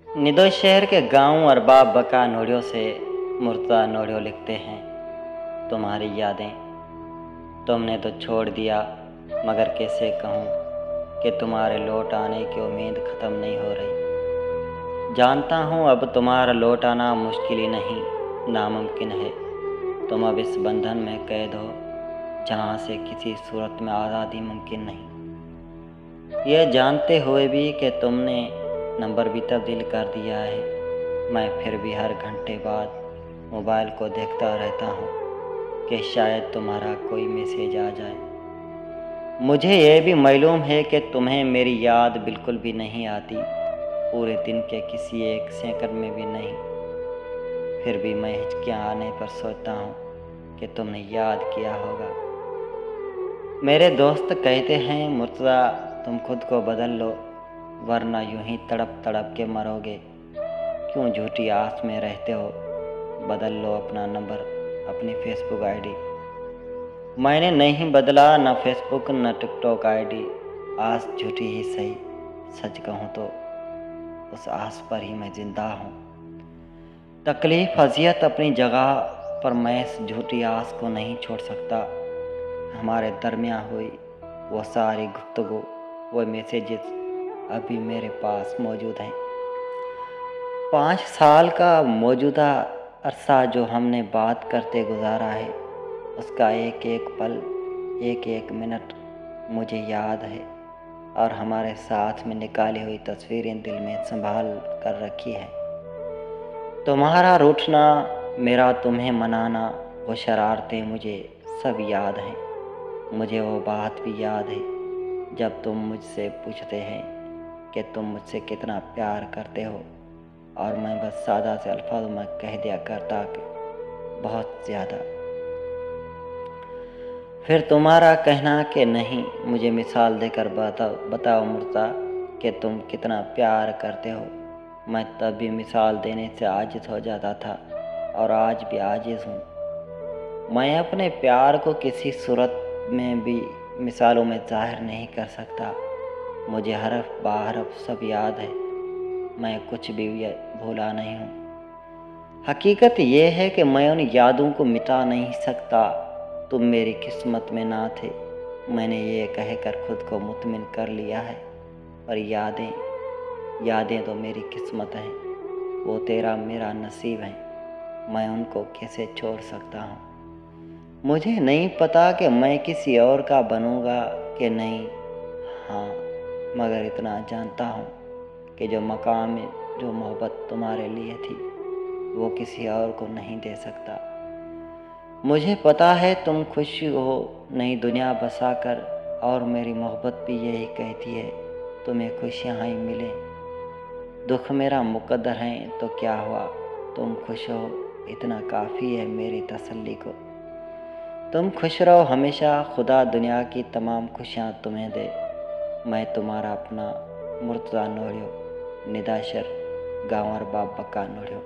निदोई शहर के गांव अरबाब बका नोड़ियों से मुर्तज़ा नोड़ियों लिखते हैं। तुम्हारी यादें तुमने तो छोड़ दिया, मगर कैसे कहूँ कि तुम्हारे लौट आने की उम्मीद ख़त्म नहीं हो रही। जानता हूँ अब तुम्हारा लौट आना मुश्किल ही नहीं, नामुमकिन है। तुम अब इस बंधन में कैद हो जहाँ से किसी सूरत में आज़ादी मुमकिन नहीं। ये जानते हुए भी कि तुमने नंबर भी तब्दील कर दिया है, मैं फिर भी हर घंटे बाद मोबाइल को देखता रहता हूँ कि शायद तुम्हारा कोई मैसेज आ जाए। मुझे यह भी मालूम है कि तुम्हें मेरी याद बिल्कुल भी नहीं आती, पूरे दिन के किसी एक सेकंड में भी नहीं। फिर भी मैं हिचकियाँ आने पर सोचता हूँ कि तुमने याद किया होगा। मेरे दोस्त कहते हैं, मुर्तज़ा तुम खुद को बदल लो, वरना यूं ही तड़प तड़प के मरोगे। क्यों झूठी आस में रहते हो? बदल लो अपना नंबर, अपनी फेसबुक आईडी। मैंने नहीं बदला, न फेसबुक न टिकटॉक आईडी। आस झूठी ही सही, सच कहूँ तो उस आस पर ही मैं जिंदा हूँ। तकलीफ अज़ियत अपनी जगह, पर मैं इस झूठी आस को नहीं छोड़ सकता। हमारे दरमियाँ हुई वो सारी गुफ्तगू, वो मैसेजेस अभी मेरे पास मौजूद हैं। 5 साल का मौजूदा अरसा जो हमने बात करते गुजारा है, उसका एक एक पल, एक एक मिनट मुझे याद है, और हमारे साथ में निकाली हुई तस्वीरें दिल में संभाल कर रखी है। तुम्हारा रूठना, मेरा तुम्हें मनाना, वो शरारतें मुझे सब याद हैं। मुझे वो बात भी याद है जब तुम मुझसे पूछते हैं कि तुम मुझसे कितना प्यार करते हो, और मैं बस सादा से अल्फाज में कह दिया करता कि बहुत ज़्यादा। फिर तुम्हारा कहना कि नहीं, मुझे मिसाल देकर बताओ मुर्तज़ा कि तुम कितना प्यार करते हो। मैं तब भी मिसाल देने से आजिज़ हो जाता था, और आज भी आजिज़ हूँ। मैं अपने प्यार को किसी सूरत में भी मिसालों में ज़ाहिर नहीं कर सकता। मुझे हरफ बहरफ सब याद है, मैं कुछ भी भूला नहीं हूँ। हकीकत यह है कि मैं उन यादों को मिटा नहीं सकता। तुम मेरी किस्मत में ना थे, मैंने ये कहकर खुद को मुतमिन कर लिया है। और यादें तो मेरी किस्मत हैं, वो तेरा मेरा नसीब है। मैं उनको कैसे छोड़ सकता हूँ? मुझे नहीं पता कि मैं किसी और का बनूँगा कि नहीं। हाँ, मगर इतना जानता हूँ कि जो मकाम, जो मोहब्बत तुम्हारे लिए थी, वो किसी और को नहीं दे सकता। मुझे पता है तुम खुश हो नई दुनिया बसा कर, और मेरी मोहब्बत भी यही कहती है तुम्हें खुशियाँ ही मिलें। दुख मेरा मुकद्दर है तो क्या हुआ, तुम खुश हो इतना काफ़ी है मेरी तसल्ली को। तुम खुश रहो हमेशा, खुदा दुनिया की तमाम खुशियाँ तुम्हें दे। मैं तुम्हारा अपना मुर्तज़ा नोड़ियो, निदाशर, गाँव अरबाब बका नोड़ियो।